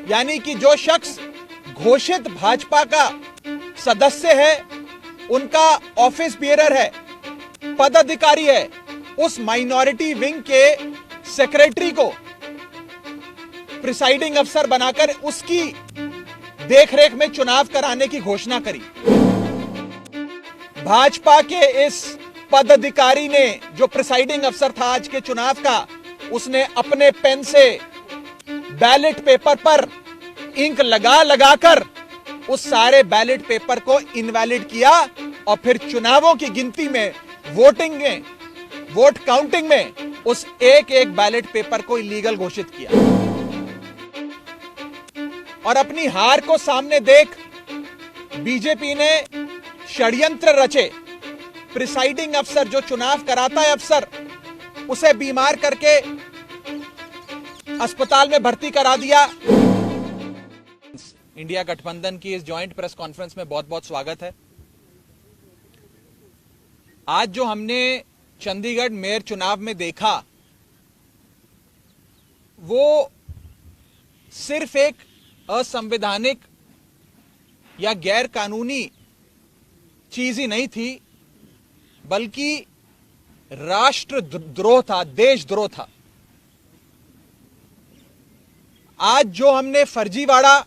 यानी कि जो शख्स घोषित भाजपा का सदस्य है, उनका ऑफिस बियरर है, पदाधिकारी है, उस माइनॉरिटी विंग के सेक्रेटरी को प्रिसाइडिंग अफसर बनाकर उसकी देखरेख में चुनाव कराने की घोषणा करी। भाजपा के इस पदाधिकारी ने, जो प्रिसाइडिंग अफसर था आज के चुनाव का, उसने अपने पेन से बैलेट पेपर पर इंक लगाकर उस सारे बैलेट पेपर को इनवैलिड किया और फिर चुनावों की गिनती में, वोट काउंटिंग में उस एक एक बैलेट पेपर को इलीगल घोषित किया। और अपनी हार को सामने देख बीजेपी ने षड्यंत्र रचे। प्रिसाइडिंग अफसर, जो चुनाव कराता है अफसर, उसे बीमार करके अस्पताल में भर्ती करा दिया। इंडिया गठबंधन की इस जॉइंट प्रेस कॉन्फ्रेंस में बहुत बहुत स्वागत है। आज जो हमने चंडीगढ़ मेयर चुनाव में देखा, वो सिर्फ एक असंवैधानिक या गैर कानूनी चीज ही नहीं थी, बल्कि राष्ट्रद्रोह था, देशद्रोह था। आज जो हमने फर्जीवाड़ा,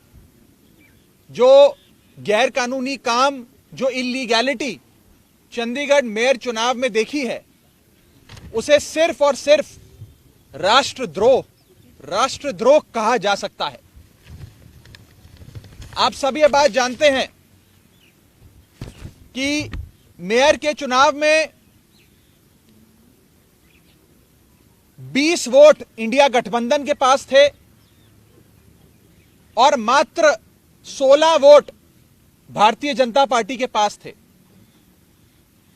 जो गैर कानूनी काम, जो इलीगैलिटी चंडीगढ़ मेयर चुनाव में देखी है, उसे सिर्फ और सिर्फ राष्ट्रद्रोह कहा जा सकता है। आप सभी ये बात जानते हैं कि मेयर के चुनाव में 20 वोट इंडिया गठबंधन के पास थे और मात्र 16 वोट भारतीय जनता पार्टी के पास थे।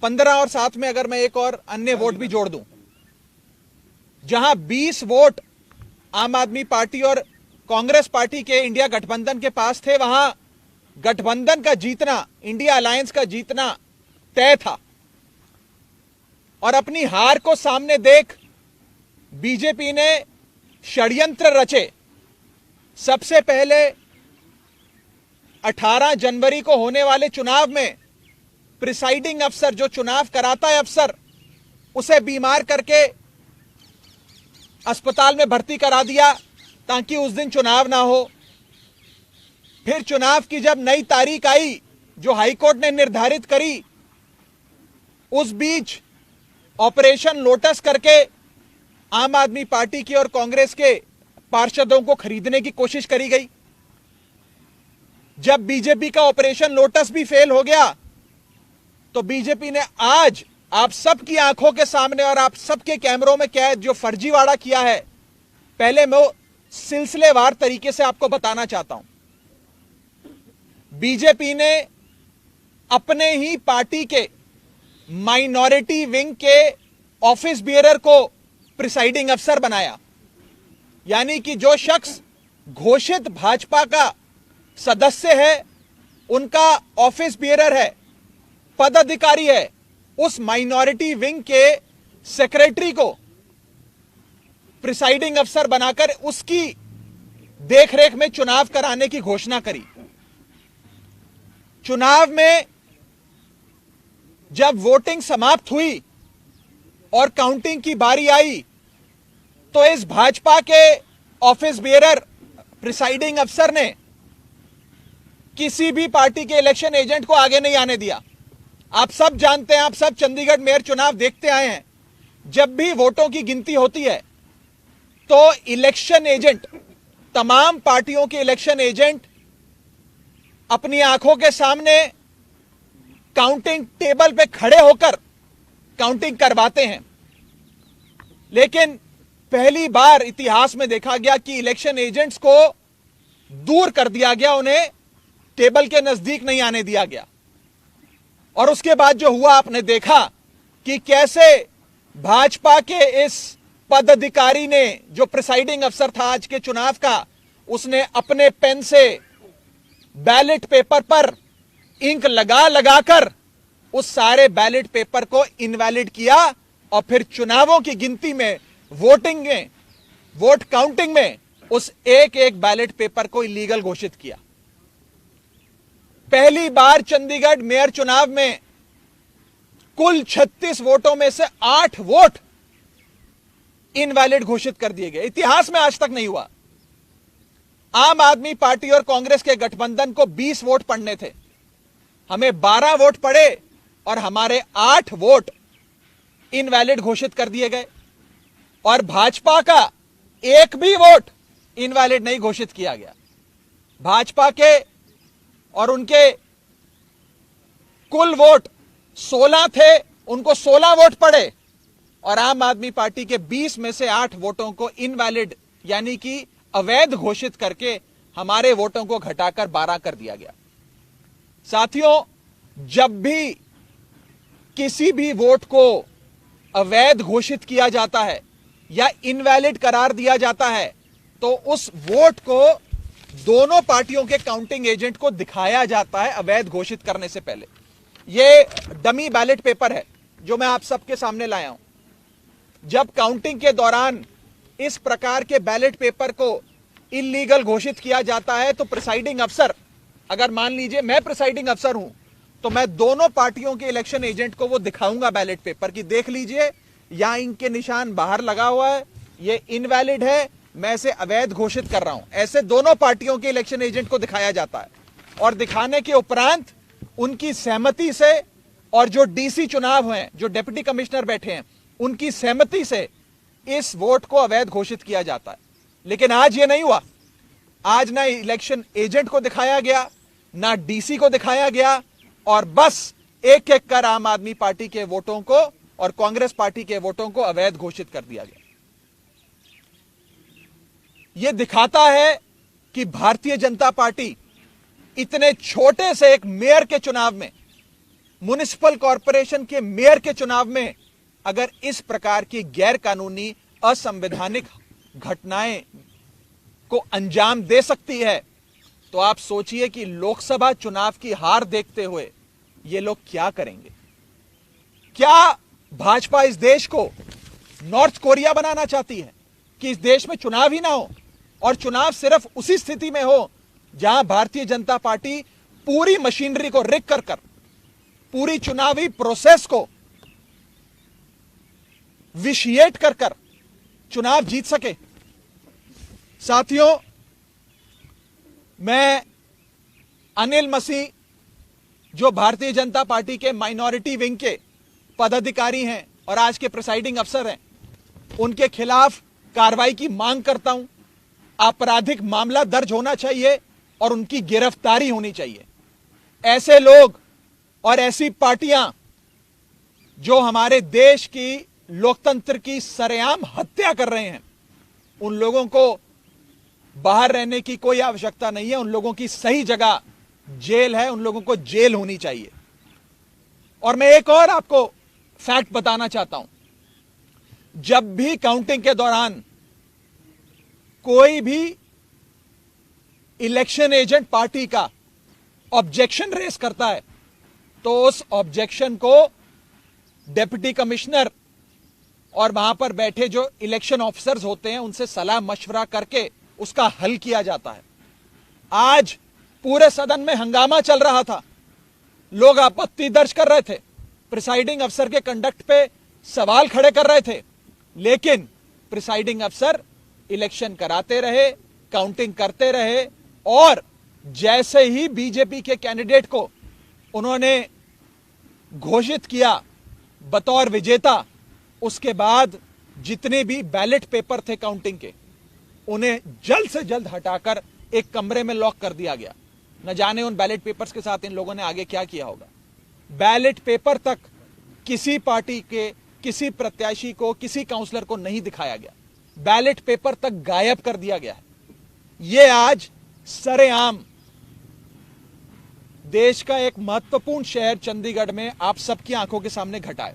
15 और साथ में अगर मैं एक और अन्य वोट भी जोड़ दूं, जहां 20 वोट आम आदमी पार्टी और कांग्रेस पार्टी के इंडिया गठबंधन के पास थे, वहां गठबंधन का जीतना, इंडिया अलायंस का जीतना तय था। और अपनी हार को सामने देख बीजेपी ने षड्यंत्र रचे। सबसे पहले 18 जनवरी को होने वाले चुनाव में प्रिसाइडिंग अफसर, जो चुनाव कराता है अफसर, उसे बीमार करके अस्पताल में भर्ती करा दिया ताकि उस दिन चुनाव ना हो। फिर चुनाव की जब नई तारीख आई, जो हाईकोर्ट ने निर्धारित करी, उस बीच ऑपरेशन लोटस करके आम आदमी पार्टी की और कांग्रेस के पार्षदों को खरीदने की कोशिश करी गई। जब बीजेपी का ऑपरेशन लोटस भी फेल हो गया, तो बीजेपी ने आज आप सबकी आंखों के सामने और आप सबके कैमरों में कैद जो फर्जीवाड़ा किया है, पहले मैं सिलसिलेवार तरीके से आपको बताना चाहता हूं। बीजेपी ने अपने ही पार्टी के माइनॉरिटी विंग के ऑफिस बियरर को प्रिसाइडिंग अफसर बनाया। यानी कि जो शख्स घोषित भाजपा का सदस्य है, उनका ऑफिस बियरर है, पदाधिकारी है, उस माइनॉरिटी विंग के सेक्रेटरी को प्रिसाइडिंग अफसर बनाकर उसकी देखरेख में चुनाव कराने की घोषणा करी। चुनाव में जब वोटिंग समाप्त हुई और काउंटिंग की बारी आई, तो इस भाजपा के ऑफिस बियरर प्रिसाइडिंग अफसर ने किसी भी पार्टी के इलेक्शन एजेंट को आगे नहीं आने दिया। आप सब जानते हैं, आप सब चंडीगढ़ मेयर चुनाव देखते आए हैं, जब भी वोटों की गिनती होती है तो इलेक्शन एजेंट, तमाम पार्टियों के इलेक्शन एजेंट अपनी आंखों के सामने काउंटिंग टेबल पे खड़े होकर काउंटिंग करवाते हैं। लेकिन पहली बार इतिहास में देखा गया कि इलेक्शन एजेंट्स को दूर कर दिया गया, उन्हें टेबल के नजदीक नहीं आने दिया गया। और उसके बाद जो हुआ, आपने देखा कि कैसे भाजपा के इस पदाधिकारी ने, जो प्रिसाइडिंग अफसर था आज के चुनाव का, उसने अपने पेन से बैलेट पेपर पर इंक लगाकर उस सारे बैलेट पेपर को इनवैलिड किया और फिर चुनावों की गिनती में, वोट काउंटिंग में उस एक एक बैलेट पेपर को इलीगल घोषित किया। पहली बार चंडीगढ़ मेयर चुनाव में कुल 36 वोटों में से 8 वोट इनवैलिड घोषित कर दिए गए। इतिहास में आज तक नहीं हुआ। आम आदमी पार्टी और कांग्रेस के गठबंधन को 20 वोट पड़ने थे, हमें 12 वोट पड़े और हमारे 8 वोट इनवैलिड घोषित कर दिए गए। और भाजपा का एक भी वोट इनवैलिड नहीं घोषित किया गया। भाजपा के और उनके कुल वोट 16 थे, उनको 16 वोट पड़े और आम आदमी पार्टी के 20 में से 8 वोटों को इनवैलिड यानी कि अवैध घोषित करके हमारे वोटों को घटाकर 12 कर दिया गया। साथियों, जब भी किसी भी वोट को अवैध घोषित किया जाता है या इनवैलिड करार दिया जाता है तो उस वोट को दोनों पार्टियों के काउंटिंग एजेंट को दिखाया जाता है अवैध घोषित करने से पहले। यह डमी बैलेट पेपर है जो मैं आप सबके सामने लाया हूं। जब काउंटिंग के दौरान इस प्रकार के बैलेट पेपर को इलीगल घोषित किया जाता है तो प्रिसाइडिंग अफसर, अगर मान लीजिए मैं प्रिसाइडिंग अफसर हूं, तो मैं दोनों पार्टियों के इलेक्शन एजेंट को वो दिखाऊंगा बैलेट पेपर की, देख लीजिए यहां इनके निशान बाहर लगा हुआ है, ये इनवैलिड है, मैं इसे अवैध घोषित कर रहा हूं। ऐसे दोनों पार्टियों के इलेक्शन एजेंट को दिखाया जाता है और दिखाने के उपरांत उनकी सहमति से और जो डीसी चुनाव हैं, जो डिप्टी कमिश्नर बैठे हैं, उनकी सहमति से इस वोट को अवैध घोषित किया जाता है। लेकिन आज ये नहीं हुआ। आज ना इलेक्शन एजेंट को दिखाया गया, ना डीसी को दिखाया गया और बस एक एक कर आम आदमी पार्टी के वोटों को और कांग्रेस पार्टी के वोटों को अवैध घोषित कर दिया गया। यह दिखाता है कि भारतीय जनता पार्टी इतने छोटे से एक मेयर के चुनाव में, म्युनिसिपल कॉरपोरेशन के मेयर के चुनाव में अगर इस प्रकार की गैर कानूनी असंवैधानिक घटनाएं को अंजाम दे सकती है तो आप सोचिए कि लोकसभा चुनाव की हार देखते हुए ये लोग क्या करेंगे। क्या भाजपा इस देश को नॉर्थ कोरिया बनाना चाहती है कि इस देश में चुनाव ही ना हो और चुनाव सिर्फ उसी स्थिति में हो जहां भारतीय जनता पार्टी पूरी मशीनरी को रिग कर पूरी चुनावी प्रोसेस को विशिएट कर चुनाव जीत सके। साथियों, मैं अनिल मसीह जो भारतीय जनता पार्टी के माइनॉरिटी विंग के पदाधिकारी हैं और आज के प्रिसाइडिंग अफसर हैं, उनके खिलाफ कार्रवाई की मांग करता हूं। आपराधिक मामला दर्ज होना चाहिए और उनकी गिरफ्तारी होनी चाहिए। ऐसे लोग और ऐसी पार्टियां जो हमारे देश की लोकतंत्र की सरेआम हत्या कर रहे हैं, उन लोगों को बाहर रहने की कोई आवश्यकता नहीं है। उन लोगों की सही जगह जेल है, उन लोगों को जेल होनी चाहिए। और मैं एक और आपको फैक्ट बताना चाहता हूं, जब भी काउंटिंग के दौरान कोई भी इलेक्शन एजेंट पार्टी का ऑब्जेक्शन रेस करता है तो उस ऑब्जेक्शन को डिप्टी कमिश्नर और वहां पर बैठे जो इलेक्शन ऑफिसर्स होते हैं उनसे सलाह मशवरा करके उसका हल किया जाता है। आज पूरे सदन में हंगामा चल रहा था, लोग आपत्ति दर्ज कर रहे थे, प्रिसाइडिंग अफसर के कंडक्ट पे सवाल खड़े कर रहे थे, लेकिन प्रिसाइडिंग अफसर इलेक्शन कराते रहे, काउंटिंग करते रहे और जैसे ही बीजेपी के कैंडिडेट को उन्होंने घोषित किया बतौर विजेता, उसके बाद जितने भी बैलेट पेपर थे काउंटिंग के, उन्हें जल्द से जल्द हटाकर एक कमरे में लॉक कर दिया गया। न जाने उन बैलेट पेपर्स के साथ इन लोगों ने आगे क्या किया होगा। बैलेट पेपर तक किसी पार्टी के किसी प्रत्याशी को, किसी काउंसलर को नहीं दिखाया गया। बैलेट पेपर तक गायब कर दिया गया है। यह आज सरेआम देश का एक महत्वपूर्ण शहर चंडीगढ़ में आप सबकी आंखों के सामने घटा है।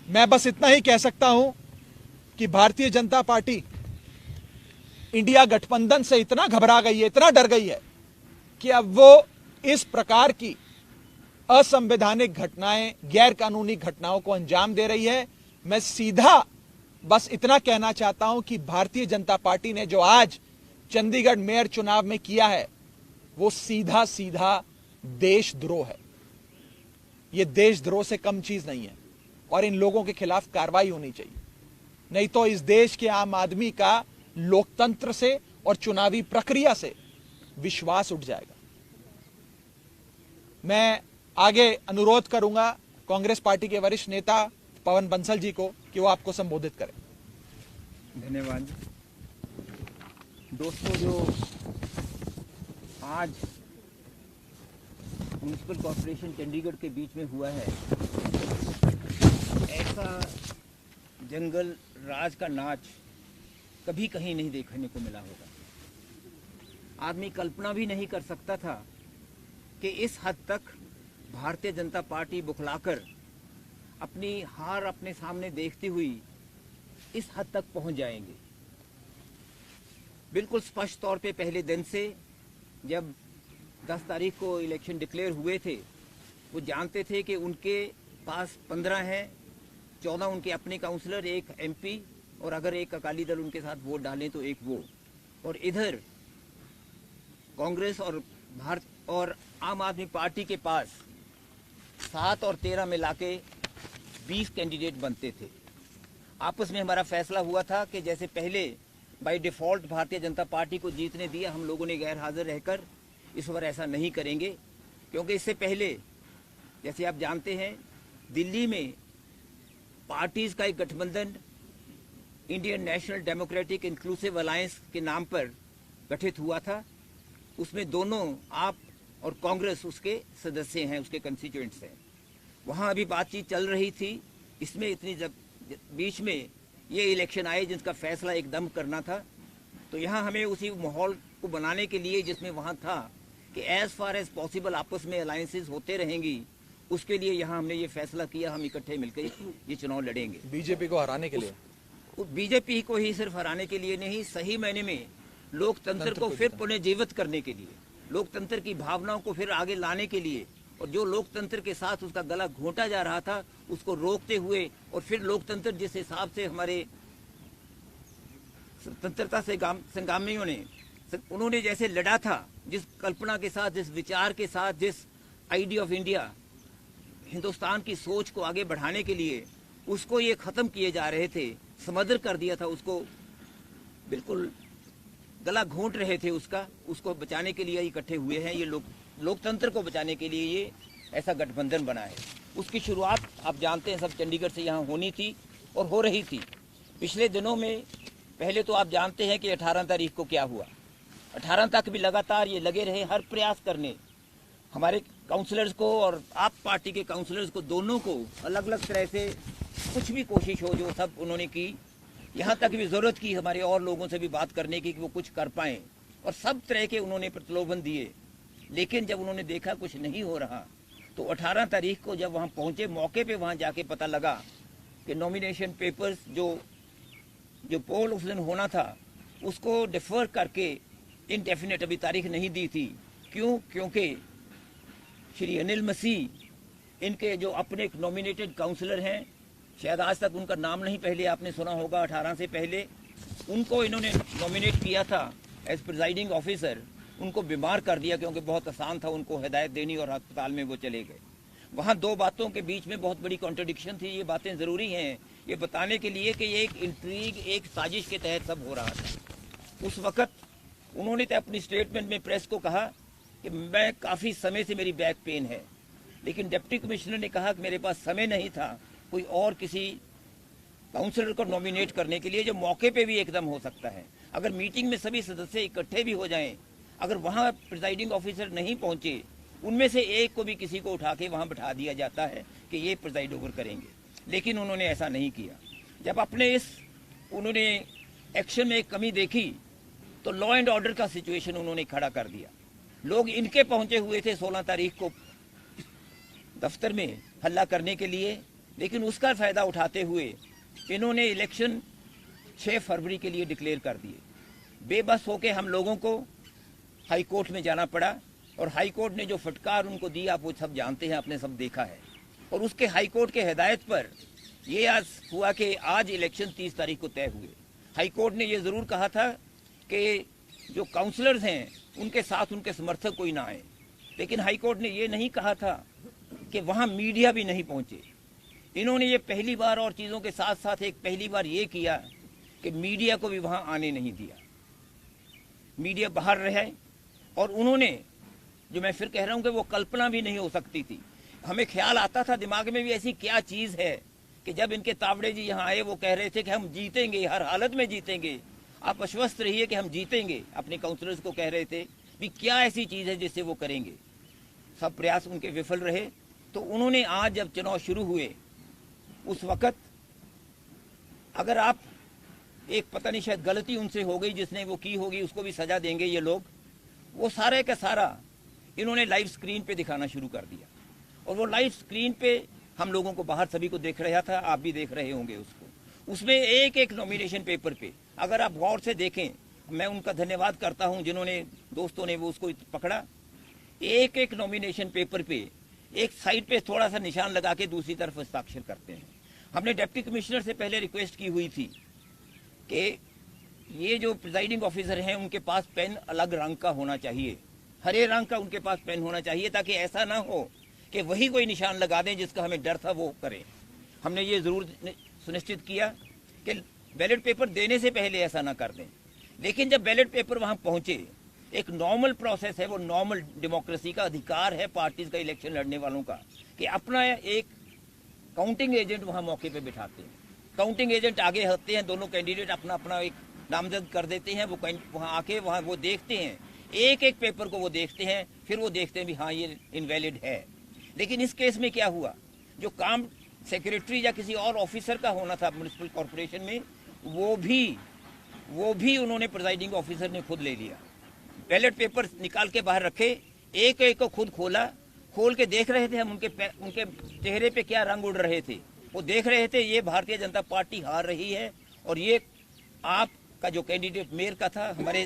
मैं बस इतना ही कह सकता हूं कि भारतीय जनता पार्टी इंडिया गठबंधन से इतना घबरा गई है, इतना डर गई है कि अब वो इस प्रकार की असंवैधानिक घटनाएं, गैर कानूनी घटनाओं को अंजाम दे रही है। मैं सीधा बस इतना कहना चाहता हूं कि भारतीय जनता पार्टी ने जो आज चंडीगढ़ मेयर चुनाव में किया है वो सीधा सीधा देशद्रोह है। ये देशद्रोह से कम चीज नहीं है और इन लोगों के खिलाफ कार्रवाई होनी चाहिए, नहीं तो इस देश के आम आदमी का लोकतंत्र से और चुनावी प्रक्रिया से विश्वास उठ जाएगा। मैं आगे अनुरोध करूंगा कांग्रेस पार्टी के वरिष्ठ नेता पवन बंसल जी को कि वो आपको संबोधित करें। धन्यवाद दोस्तों। जो आज म्युनिसिपल कॉर्पोरेशन चंडीगढ़ के बीच में हुआ है, ऐसा जंगल राज का नाच कभी कहीं नहीं देखने को मिला होगा। आदमी कल्पना भी नहीं कर सकता था कि इस हद तक भारतीय जनता पार्टी बुखलाकर अपनी हार अपने सामने देखती हुई इस हद तक पहुंच जाएंगे। बिल्कुल स्पष्ट तौर पे पहले दिन से जब 10 तारीख को इलेक्शन डिक्लेयर हुए थे, वो जानते थे कि उनके पास 15 हैं, 14 उनके अपने काउंसलर, एक एमपी, और अगर एक अकाली दल उनके साथ वोट डालें तो एक वो, और इधर कांग्रेस और आम आदमी पार्टी के पास 7 और 13 मिला के 20 कैंडिडेट बनते थे। आपस में हमारा फैसला हुआ था कि जैसे पहले by default Bharatiya Janata party को जीतने दिया, हम लोगों ने गैर हाजिर रहकर, इस बार ऐसा नहीं करेंगे, क्योंकि इससे पहले जैसे आप जानते हैं दिल्ली में पार्टीज का एक गठबंधन Indian national democratic inclusive alliance के नाम पर गठित हुआ था। उसमें दोनों आप और कांग्रेस उसके सदस्य हैं, उसके कंस्टिट्यूएंट्स हैं। वहाँ अभी बातचीत चल रही थी। इसमें इतनी बीच में ये इलेक्शन आए जिसका फैसला एकदम करना था, तो यहाँ हमें उसी माहौल को बनाने के लिए जिसमें वहाँ था कि एज फार एज पॉसिबल आपस में अलायंसेस होते रहेंगी, उसके लिए यहाँ हमने ये फैसला किया हम इकट्ठे मिलकर ये चुनाव लड़ेंगे। बीजेपी को हराने के लिए, बीजेपी को ही सिर्फ हराने के लिए नहीं, सही मायने में लोकतंत्र को फिर पुनर्जीवित करने के लिए, लोकतंत्र की भावनाओं को फिर आगे लाने के लिए, और जो लोकतंत्र के साथ उसका गला घोंटा जा रहा था उसको रोकते हुए, और फिर लोकतंत्र जिस हिसाब से हमारे स्वतंत्रता से संग्रामियों ने उन्होंने जैसे लड़ा था, जिस कल्पना के साथ, जिस विचार के साथ, जिस आइडिया ऑफ इंडिया, हिंदुस्तान की सोच को आगे बढ़ाने के लिए उसको ये खत्म किए जा रहे थे, समदर कर दिया था उसको, बिल्कुल गला घोंट रहे थे उसको बचाने के लिए इकट्ठे हुए हैं। ये लोकतंत्र को बचाने के लिए ये ऐसा गठबंधन बना है। उसकी शुरुआत आप जानते हैं सब चंडीगढ़ से यहाँ होनी थी और हो रही थी। पिछले दिनों में पहले तो आप जानते हैं कि 18 तारीख को क्या हुआ। 18 तक भी लगातार ये लगे रहे हर प्रयास करने, हमारे काउंसलर्स को और आप पार्टी के काउंसलर्स को, दोनों को अलग अलग तरह से कुछ भी कोशिश हो जो सब उन्होंने की। यहाँ तक भी ज़रूरत की हमारे और लोगों से भी बात करने की कि वो कुछ कर पाएँ, और सब तरह के उन्होंने प्रलोभन दिए। लेकिन जब उन्होंने देखा कुछ नहीं हो रहा, तो 18 तारीख को जब वहाँ पहुँचे, मौके पे वहाँ जाके पता लगा कि नॉमिनेशन पेपर्स जो पोल उस दिन होना था उसको डिफर करके इनडेफिनेट अभी तारीख नहीं दी थी। क्यों? क्योंकि श्री अनिल मसीह इनके जो अपने नॉमिनेटेड काउंसलर हैं, शायद आज तक उनका नाम नहीं पहले आपने सुना होगा, 18 से पहले उनको इन्होंने नॉमिनेट किया था एज प्रिजाइडिंग ऑफिसर। उनको बीमार कर दिया क्योंकि बहुत आसान था उनको हिदायत देनी, और अस्पताल में वो चले गए। वहाँ दो बातों के बीच में बहुत बड़ी कॉन्ट्रडिक्शन थी। ये बातें ज़रूरी हैं ये बताने के लिए कि ये एक इंट्रीग, एक साजिश के तहत सब हो रहा था। उस वक़्त उन्होंने तो अपनी स्टेटमेंट में प्रेस को कहा कि मैं काफ़ी समय से मेरी बैक पेन है, लेकिन डिप्टी कमिश्नर ने कहा कि मेरे पास समय नहीं था कोई और किसी काउंसलर को नॉमिनेट करने के लिए जो मौके पे भी एकदम हो सकता है। अगर मीटिंग में सभी सदस्य इकट्ठे भी हो जाएं, अगर वहाँ प्रिजाइडिंग ऑफिसर नहीं पहुँचे, उनमें से एक को भी किसी को उठा के वहाँ बैठा दिया जाता है कि ये प्रिजाइड ओवर करेंगे, लेकिन उन्होंने ऐसा नहीं किया। जब अपने उन्होंने एक्शन में एक कमी देखी तो लॉ एंड ऑर्डर का सिचुएशन उन्होंने खड़ा कर दिया। लोग इनके पहुँचे हुए थे 16 तारीख को दफ्तर में हल्ला करने के लिए, लेकिन उसका फ़ायदा उठाते हुए इन्होंने इलेक्शन 6 फरवरी के लिए डिक्लेयर कर दिए। बेबस होके हम लोगों को हाई कोर्ट में जाना पड़ा, और हाई कोर्ट ने जो फटकार उनको दी आप वो सब जानते हैं, आपने सब देखा है। और उसके हाई कोर्ट के हिदायत पर ये आज हुआ कि आज इलेक्शन 30 तारीख को तय हुए। हाई कोर्ट ने ये जरूर कहा था कि जो काउंसलर्स हैं उनके साथ उनके समर्थक कोई ना आए, लेकिन हाई कोर्ट ने ये नहीं कहा था कि वहां मीडिया भी नहीं पहुंचे। इन्होंने ये पहली बार और चीजों के साथ साथ एक पहली बार ये किया कि मीडिया को भी वहां आने नहीं दिया, मीडिया बाहर रहे। और उन्होंने, जो मैं फिर कह रहा हूं कि वो कल्पना भी नहीं हो सकती थी। हमें ख्याल आता था दिमाग में भी ऐसी क्या चीज है कि जब इनके तावड़े जी यहाँ आए वो कह रहे थे कि हम जीतेंगे, हर हालत में जीतेंगे, आप आश्वस्त रहिए कि हम जीतेंगे। अपने काउंसलर्स को कह रहे थे भी क्या ऐसी चीज है जिससे वो करेंगे। सब प्रयास उनके विफल रहे। तो उन्होंने आज जब चुनाव शुरू हुए उस वक्त, अगर आप एक पता नहीं शायद गलती उनसे हो गई, जिसने वो की होगी उसको भी सजा देंगे ये लोग, वो सारे का सारा इन्होंने लाइव स्क्रीन पे दिखाना शुरू कर दिया। और वो लाइव स्क्रीन पे हम लोगों को बाहर सभी को देख रहा था, आप भी देख रहे होंगे उसको। उसमें एक एक नॉमिनेशन पेपर पे अगर आप गौर से देखें, मैं उनका धन्यवाद करता हूं जिन्होंने, दोस्तों ने वो उसको पकड़ा। एक एक नॉमिनेशन पेपर पे एक साइड पे थोड़ा सा निशान लगा के दूसरी तरफ हस्ताक्षर करते हैं। हमने डिप्टी कमिश्नर से पहले रिक्वेस्ट की हुई थी कि ये जो प्रिजाइडिंग ऑफिसर हैं उनके पास पेन अलग रंग का होना चाहिए, हरे रंग का उनके पास पेन होना चाहिए, ताकि ऐसा ना हो कि वही कोई निशान लगा दें जिसका हमें डर था वो करें। हमने ये जरूर सुनिश्चित किया कि बैलेट पेपर देने से पहले ऐसा ना कर दें। लेकिन जब बैलेट पेपर वहां पहुंचे, एक नॉर्मल प्रोसेस है, वो नॉर्मल डेमोक्रेसी का अधिकार है पार्टीज का, इलेक्शन लड़ने वालों का, कि अपना एक काउंटिंग एजेंट वहां मौके पे बिठाते हैं। काउंटिंग एजेंट आगे होते हैं, दोनों कैंडिडेट अपना अपना एक नामजद कर देते हैं। वो वहां आके वहां वो देखते हैं, एक एक पेपर को वो देखते हैं, फिर वो देखते हैं भी हाँ ये इनवैलिड है। लेकिन इस केस में क्या हुआ, जो काम सेक्रेटरी या किसी और ऑफिसर का होना था म्युनिसिपल कॉर्पोरेशन में, वो भी उन्होंने प्रिजाइडिंग ऑफिसर ने खुद ले लिया। बैलेट पेपर निकाल के बाहर रखे, एक एक को खुद खोला, खोल के देख रहे थे हम उनके चेहरे पे क्या रंग उड़ रहे थे। वो देख रहे थे ये भारतीय जनता पार्टी हार रही है, और ये आपका जो कैंडिडेट मेयर का था, हमारे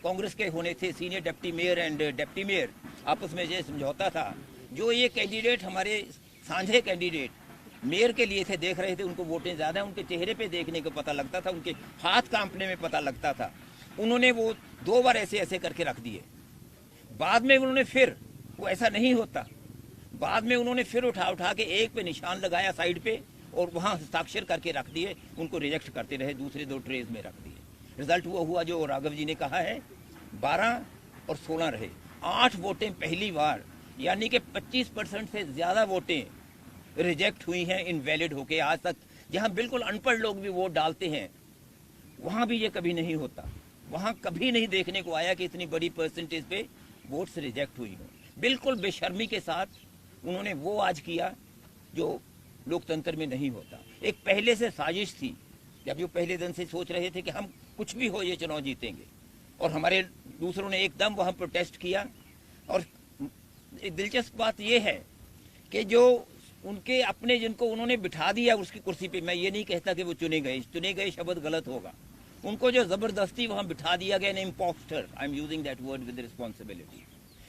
कांग्रेस के होने थे senior deputy mayor and deputy mayor, आपस में ये समझौता था। जो ये कैंडिडेट हमारे साझे कैंडिडेट मेयर के लिए थे, देख रहे थे उनको वोटें ज्यादा, उनके चेहरे पे देखने को पता लगता था, उनके हाथ कांपने में पता लगता था। उन्होंने वो 2 बार ऐसे ऐसे करके रख दिए। बाद में उन्होंने फिर, वो ऐसा नहीं होता, बाद में उन्होंने फिर उठा के एक पे निशान लगाया साइड पे और वहां हस्ताक्षर करके रख दिए, उनको रिजेक्ट करते रहे, दूसरे 2 ट्रेज में रख दिए। रिजल्ट वो हुआ जो राघव जी ने कहा है, 12 और 16 रहे। 8 वोटें पहली बार, यानी कि 25% से ज्यादा वोटें रिजेक्ट हुई हैं इनवैलिड होके। आज तक जहां बिल्कुल अनपढ़ लोग भी वोट डालते हैं, वहां भी ये कभी नहीं होता। वहां कभी नहीं देखने को आया कि इतनी बड़ी परसेंटेज पे वोट्स रिजेक्ट हुई हो। बिल्कुल बेशर्मी के साथ उन्होंने वो आज किया जो लोकतंत्र में नहीं होता। एक पहले से साजिश थी, जब जो पहले दिन से सोच रहे थे कि हम कुछ भी हो ये चुनाव जीतेंगे, और हमारे दूसरों ने एकदम वहां प्रोटेस्ट किया। और एक दिलचस्प बात यह है कि जो उनके अपने जिनको उन्होंने बिठा दिया उसकी कुर्सी पे, मैं ये नहीं कहता कि वो चुने गए शब्द गलत होगा, उनको जो जबरदस्ती वहां बिठा दिया गया, impostor, I am using that word with responsibility,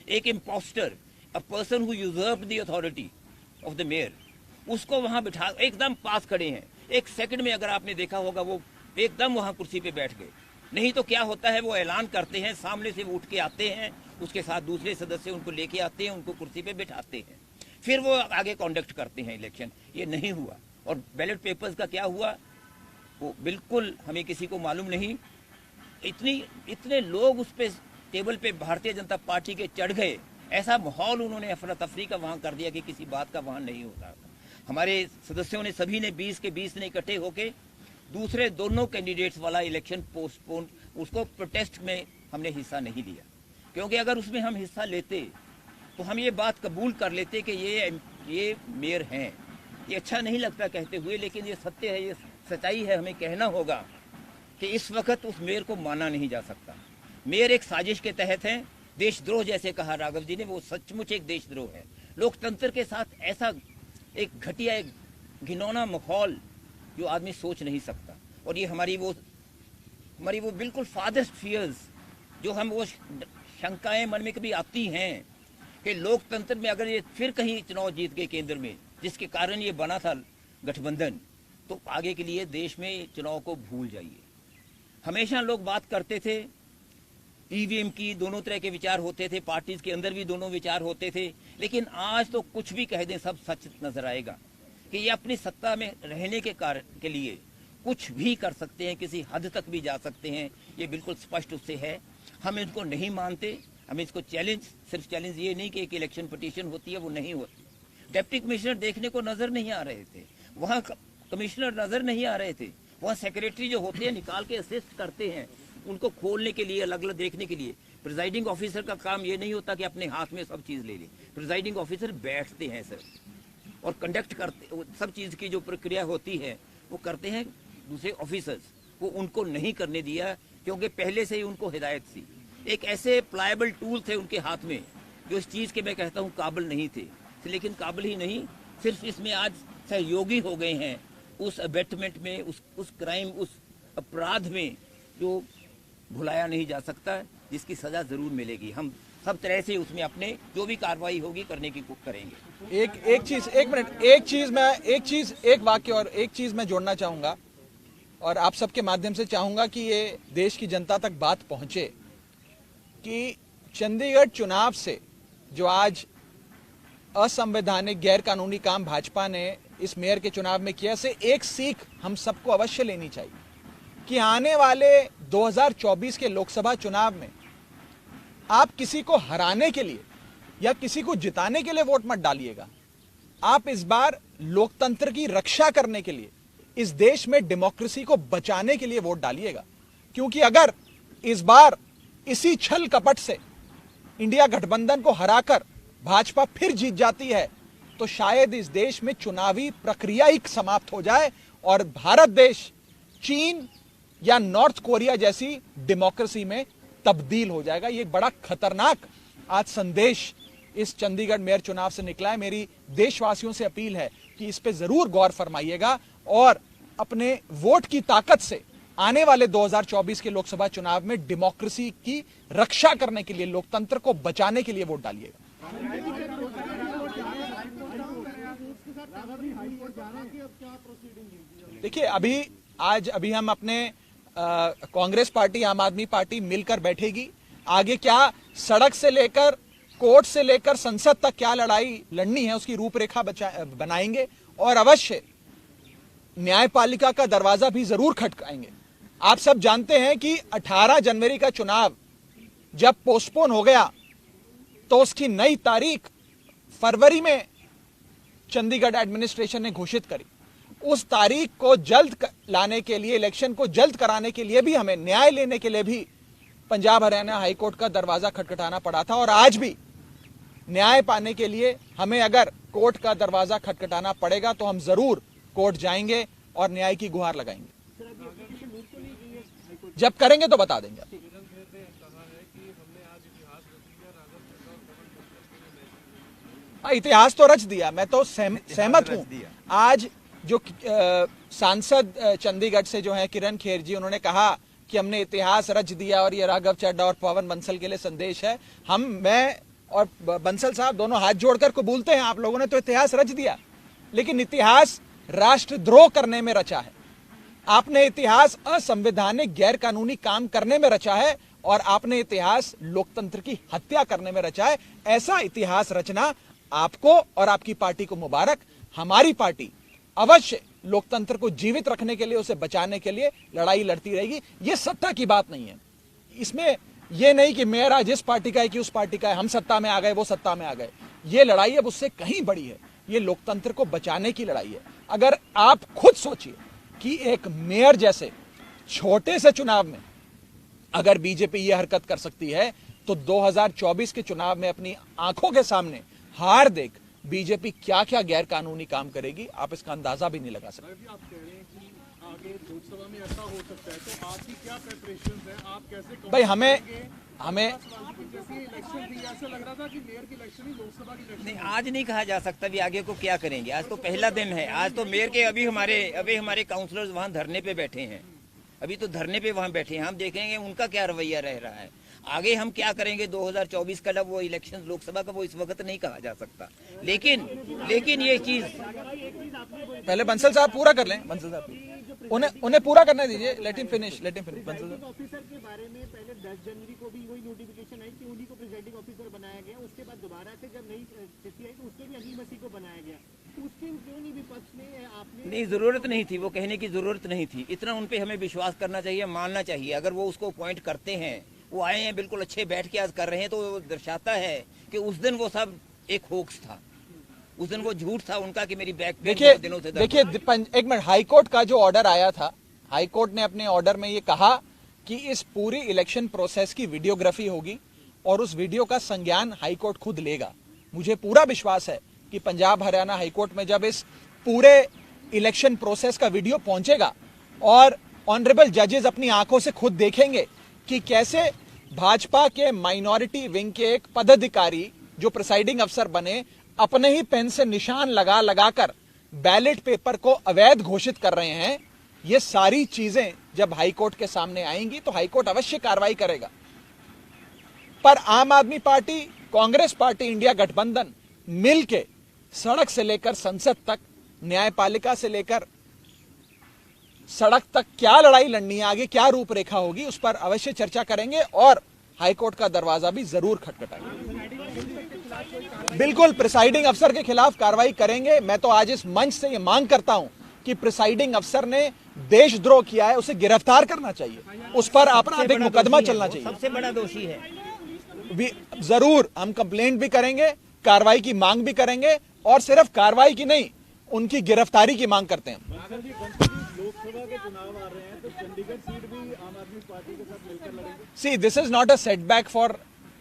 एक impostor, a person who usurped the authority of the mayor, उसको वहां बिठा, एकदम पास खड़े हैं। एक सेकंड में अगर आपने देखा होगा वो एकदम वहां कुर्सी पे बैठ गए। नहीं तो क्या होता है, वो ऐलान करते हैं, सामने से वो उठ के आते हैं, उसके साथ दूसरे सदस्य उनको लेके आते हैं, उनको कुर्सी पे बिठाते हैं, फिर वो आगे कॉन्डक्ट करते हैं इलेक्शन। ये नहीं हुआ। और बैलेट पेपर्स का क्या हुआ वो बिल्कुल हमें किसी को मालूम नहीं। इतने लोग उस पे टेबल पे भारतीय जनता पार्टी के चढ़ गए, ऐसा माहौल उन्होंने अफरा तफरी का वहां कर दिया कि किसी बात का वहां नहीं होता। हमारे सदस्यों ने सभी ने 20 के 20 ने इकट्ठे होके दूसरे दोनों कैंडिडेट्स वाला इलेक्शन पोस्टपोन, उसको प्रोटेस्ट में हमने हिस्सा नहीं लिया, क्योंकि अगर उसमें हम हिस्सा लेते तो हम ये बात कबूल कर लेते कि ये मेयर हैं। ये अच्छा नहीं लगता कहते हुए, लेकिन ये सत्य है, ये सच्चाई है, हमें कहना होगा कि इस वक्त उस मेयर को माना नहीं जा सकता। मेयर एक साजिश के तहत है, देशद्रोह जैसे कहा राघव जी ने, वो सचमुच एक देशद्रोह है। लोकतंत्र के साथ ऐसा एक घटिया, एक घिनौना माहौल जो आदमी सोच नहीं सकता। और ये हमारी वो बिल्कुल फादर्स्ट फियर्स, जो हम वो शंकाएं मन में कभी आती हैं कि लोकतंत्र में अगर ये फिर कहीं चुनाव जीत गए केंद्र में, जिसके कारण ये बना था गठबंधन, तो आगे के लिए देश में चुनाव को भूल जाइए। हमेशा लोग बात करते थे ईवीएम की, दोनों तरह के विचार होते थे, पार्टीज के अंदर भी दोनों विचार होते थे, लेकिन आज तो कुछ भी कह दें सब सच नजर आएगा कि ये अपनी सत्ता में रहने के कारण के लिए कुछ भी कर सकते हैं, किसी हद तक भी जा सकते हैं। ये बिल्कुल स्पष्ट उससे है। हम इनको नहीं मानते, हम इसको चैलेंज, सिर्फ चैलेंज ये नहीं कि एक इलेक्शन पिटीशन होती है, वो नहीं होती। डिप्टी कमिश्नर देखने को नजर नहीं आ रहे थे, वहाँ कमिश्नर नजर नहीं आ रहे थे, वहाँ सेक्रेटरी जो होते हैं निकाल के असिस्ट करते हैं उनको खोलने के लिए, अलग अलग देखने के लिए। प्रिजाइडिंग ऑफिसर का काम ये नहीं होता कि अपने हाथ में सब चीज ले ले। प्रिजाइडिंग ऑफिसर बैठते हैं सर और कंडक्ट करते, सब चीज की जो प्रक्रिया होती है वो करते हैं दूसरे ऑफिसर्स। वो उनको नहीं करने दिया क्योंकि पहले से ही उनको हिदायत थी। एक ऐसे प्लायबल टूल थे उनके हाथ में जो इस चीज के मैं कहता हूँ काबिल नहीं थे, लेकिन काबिल ही नहीं, सिर्फ इसमें आज सहयोगी हो गए हैं उस अबेटमेंट में, उस क्राइम, उस अपराध में जो भुलाया नहीं जा सकता, जिसकी सजा जरूर मिलेगी। हम सब तरह से उसमें अपने जो भी कार्रवाई होगी करने की करेंगे। एक वाक्य और एक चीज मैं जोड़ना चाहूंगा और आप सबके माध्यम से चाहूंगा कि ये देश की जनता तक बात पहुंचे कि चंडीगढ़ चुनाव से जो आज असंवैधानिक गैर कानूनी काम भाजपा ने इस मेयर के चुनाव में किया, से एक सीख हम सबको अवश्य लेनी चाहिए कि आने वाले 2024 के लोकसभा चुनाव में आप किसी को हराने के लिए या किसी को जिताने के लिए वोट मत डालिएगा। आप इस बार लोकतंत्र की रक्षा करने के लिए, इस देश में डेमोक्रेसी को बचाने के लिए वोट डालिएगा। क्योंकि अगर इस बार इसी छल कपट से इंडिया गठबंधन को हराकर भाजपा फिर जीत जाती है तो शायद इस देश में चुनावी प्रक्रिया ही समाप्त हो जाए और भारत देश चीन या नॉर्थ कोरिया जैसी डेमोक्रेसी में तब्दील हो जाएगा। ये बड़ा खतरनाक आज संदेश इस चंडीगढ़ मेयर चुनाव से निकला है। मेरी देशवासियों से अपील है कि इस पे जरूर गौर फरमाइएगा और अपने वोट की ताकत से आने वाले 2024 के लोकसभा चुनाव में डेमोक्रेसी की रक्षा करने के लिए, लोकतंत्र को बचाने के लिए वोट डालिएगा। देखिए, अभी हम अपने कांग्रेस पार्टी, आम आदमी पार्टी मिलकर बैठेगी। आगे क्या सड़क से लेकर, कोर्ट से लेकर संसद तक क्या लड़ाई लड़नी है उसकी रूपरेखा बनाएंगे और अवश्य न्यायपालिका का दरवाजा भी जरूर खटकाएंगे। आप सब जानते हैं कि 18 जनवरी का चुनाव जब पोस्टपोन हो गया तो उसकी नई तारीख फरवरी में चंडीगढ़ एडमिनिस्ट्रेशन ने घोषित करी। उस तारीख को जल्द लाने के लिए, इलेक्शन को जल्द कराने के लिए भी, हमें न्याय लेने के लिए भी पंजाब हरियाणा हाईकोर्ट का दरवाजा खटखटाना पड़ा था। और आज भी न्याय पाने के लिए हमें अगर कोर्ट का दरवाजा खटखटाना पड़ेगा तो हम जरूर कोर्ट जाएंगे और न्याय की गुहार लगाएंगे। जब करेंगे तो बता देंगे। इतिहास तो रच दिया, मैं तो सहमत हूं। आज जो सांसद चंडीगढ़ से जो है किरण खेर जी, उन्होंने कहा कि हमने इतिहास रच दिया और ये राघव चड्ढा और पवन बंसल के लिए संदेश है। मैं और बंसल साहब दोनों हाथ जोड़कर कबूलते हैं, आप लोगों ने तो इतिहास रच दिया, लेकिन इतिहास राष्ट्रद्रोह करने में रचा है। आपने इतिहास असंवैधानिक गैर कानूनी काम करने में रचा है और आपने इतिहास लोकतंत्र की हत्या करने में रचा है। ऐसा इतिहास रचना आपको और आपकी पार्टी को मुबारक। हमारी पार्टी अवश्य लोकतंत्र को जीवित रखने के लिए, उसे बचाने के लिए लड़ाई लड़ती रहेगी। ये सत्ता की बात नहीं है, इसमें यह नहीं कि मेयर आज इस पार्टी का है कि उस पार्टी का है, हम सत्ता में आ गए, वो सत्ता में आ गए। ये लड़ाई अब उससे कहीं बड़ी है, ये लोकतंत्र को बचाने की लड़ाई है। अगर आप खुद सोचिए कि एक मेयर जैसे छोटे से चुनाव में अगर बीजेपी ये हरकत कर सकती है तो 2024 के चुनाव में अपनी आंखों के सामने हार देख बीजेपी क्या क्या गैर कानूनी काम करेगी, आप इसका अंदाजा भी नहीं लगा सकते। आप कह रहे हैं कि आगे लोकसभा में ऐसा हो सकता है, तो आपकी क्या प्रिपरेशंस हैं? आप कैसे भाई हमें इलेक्शन भी ऐसा लग रहा था कि मेयर की इलेक्शन ही लोकसभा की इलेक्शन नहीं, आज नहीं कहा जा सकता भी आगे को क्या करेंगे। आज तो पहला दिन है। आज तो मेयर के अभी हमारे काउंसलर्स वहां धरने पे बैठे हैं, अभी तो धरने पे वहां बैठे हैं। हम देखेंगे उनका क्या रवैया रह रहा है। आगे हम क्या करेंगे 2024 का जब वो इलेक्शन लोकसभा का, वो इस वक्त नहीं कहा जा सकता। लेकिन ये चीज पहले बंसल साहब पूरा कर लें। बंसल साहब उन्हें पूरा करने दीजिए। लेट हिम फिनिश बंसल साहब। ऑफिसर के बारे में पहले 10 जनवरी को भी वही नोटिफिकेशन आई कि उन्हीं को प्रिजाइडिंग ऑफिसर बनाया गया। उसके बाद दोबारा से जब नई स्थिति आई तो उसके भी अली मसीह को बनाया गया। उसके क्यों नहीं विपक्ष में आपने? नहीं, जरूरत नहीं थी, वो कहने की जरूरत नहीं थी। इतना उन पे हमें विश्वास करना चाहिए, मानना चाहिए। अगर वो उसको अपॉइंट करते हैं, वो आए हैं बिल्कुल अच्छे बैठ के आज कर रहे हैं, तो वो दर्शाता है कि उस दिन वो सब एक होक्स था, उस दिन वो झूठ था उनका कि मेरी बैक देखिए एक मिनट, हाईकोर्ट का जो ऑर्डर आया था, हाईकोर्ट ने अपने ऑर्डर में ये कहा कि इस पूरी इलेक्शन प्रोसेस की वीडियोग्राफी होगी और उस वीडियो का संज्ञान हाईकोर्ट खुद लेगा। मुझे पूरा विश्वास है कि पंजाब हरियाणा हाईकोर्ट में जब इस पूरे इलेक्शन प्रोसेस का वीडियो पहुंचेगा और ऑनरेबल जजेस अपनी आंखों से खुद देखेंगे कि कैसे भाजपा के माइनॉरिटी विंग के एक पदाधिकारी जो प्रिसाइडिंग अफसर बने, अपने ही पेन से निशान लगाकर बैलेट पेपर को अवैध घोषित कर रहे हैं। ये सारी चीजें जब हाईकोर्ट के सामने आएंगी तो हाईकोर्ट अवश्य कार्रवाई करेगा। पर आम आदमी पार्टी, कांग्रेस पार्टी, इंडिया गठबंधन मिलके सड़क से लेकर संसद तक, न्यायपालिका से लेकर सड़क तक क्या लड़ाई लड़नी है, आगे क्या रूपरेखा होगी, उस पर अवश्य चर्चा करेंगे और हाईकोर्ट का दरवाजा भी जरूर खटखटाएंगे। बिल्कुल प्रिसाइडिंग अफसर के खिलाफ कार्रवाई करेंगे। मैं तो आज इस मंच से ये मांग करता हूं कि प्रिसाइडिंग अफसर ने देशद्रोह किया है, उसे गिरफ्तार करना चाहिए, उस पर आपराधिक मुकदमा चलना चाहिए। सबसे बड़ा दोषी है। जरूर हम कंप्लेंट भी करेंगे, कार्रवाई की मांग भी करेंगे और सिर्फ कार्रवाई की नहीं, उनकी गिरफ्तारी की मांग करते हैं। लोकसभा के चुनाव आ रहे हैं तो चंडीगढ़ सीट भी आम आदमी पार्टी के साथ मिलकर लड़ेंगे। See, this is not a setback for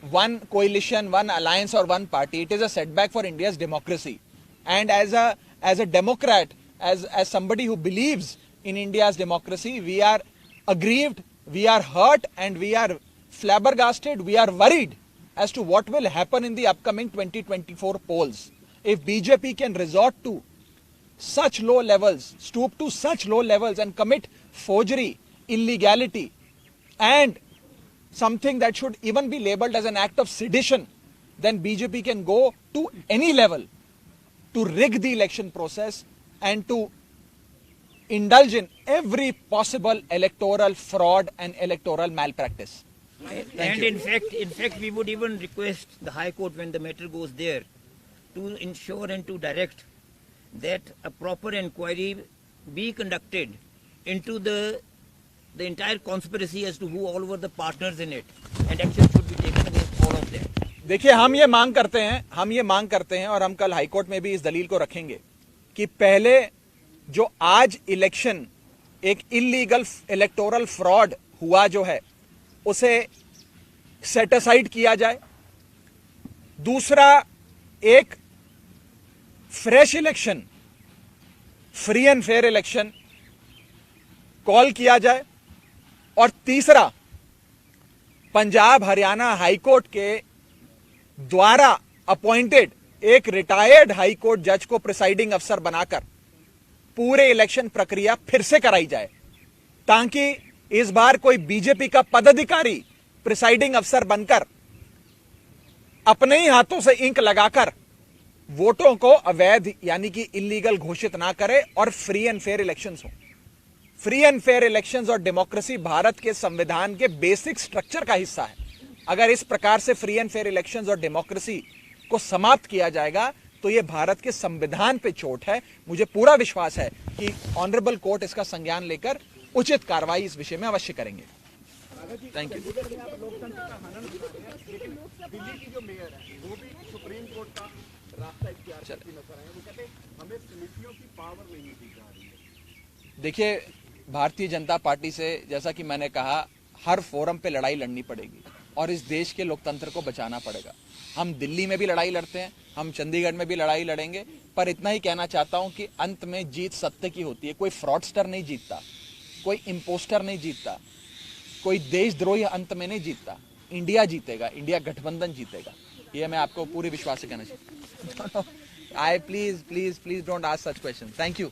one coalition, one alliance or one party. It is a setback for India's democracy. And as a Democrat, as somebody who believes in India's democracy, we are aggrieved, we are hurt, and we are flabbergasted, we are worried as to what will happen in the upcoming 2024 polls. If BJP can resort to such low levels, stoop to such low levels and commit forgery, illegality, and something that should even be labeled as an act of sedition, then BJP can go to any level to rig the election process and to indulge in every possible electoral fraud and electoral malpractice. And in fact, we would even request the High Court, when the matter goes there, to ensure and to direct that a proper inquiry be conducted into the entire conspiracy as to who all were the partners in it, and action should be taken against all of them. देखिए हम ये मांग करते हैं और हम कल high court में भी इस दलील को रखेंगे कि पहले जो आज इलेक्शन एक इलीगल इलेक्टोरल फ्रॉड हुआ जो है उसे सेट असाइड किया जाए। दूसरा, एक fresh election, free and fair election call किया जाए। और तीसरा, पंजाब हरियाणा हाईकोर्ट के द्वारा अपॉइंटेड एक रिटायर्ड हाईकोर्ट जज को प्रिसाइडिंग अफसर बनाकर पूरे इलेक्शन प्रक्रिया फिर से कराई जाए, ताकि इस बार कोई बीजेपी का पदाधिकारी प्रिसाइडिंग अफसर बनकर अपने ही हाथों से इंक लगाकर वोटों को अवैध यानी कि इलीगल घोषित ना करे और फ्री एंड फेयर इलेक्शंस हो। फ्री एंड फेयर इलेक्शंस और डेमोक्रेसी भारत के संविधान के बेसिक स्ट्रक्चर का हिस्सा है। अगर इस प्रकार से फ्री एंड फेयर इलेक्शंस और डेमोक्रेसी को समाप्त किया जाएगा तो यह भारत के संविधान पे चोट है। मुझे पूरा विश्वास है कि ऑनरेबल कोर्ट इसका संज्ञान लेकर उचित कार्रवाई इस विषय में अवश्य करेंगे। Thank you. दिल्ली की जो मेयर है वो भी सुप्रीम कोर्ट का रास्ता इख्तियार करती नजर आए। वो कहते हैं हमें समितियों की पावर नहीं दी जा रही है। देखिए, भारतीय जनता पार्टी से, जैसा कि मैंने कहा, हर फोरम पे लड़ाई लड़नी पड़ेगी और इस देश के लोकतंत्र को बचाना पड़ेगा। हम दिल्ली में भी लड़ाई लड़ते हैं, हम चंडीगढ़ में भी लड़ाई लड़ेंगे, पर इतना ही कहना चाहता हूं कि अंत में जीत सत्य की होती है। कोई फ्रॉडस्टर नहीं जीतता, कोई इम्पोस्टर नहीं जीतता, कोई देशद्रोही अंत में नहीं जीतता। इंडिया जीतेगा, इंडिया गठबंधन जीतेगा। ये मैं आपको पूरे विश्वास से कहना चाहता हूँ। Please don't ask such question. Thank you.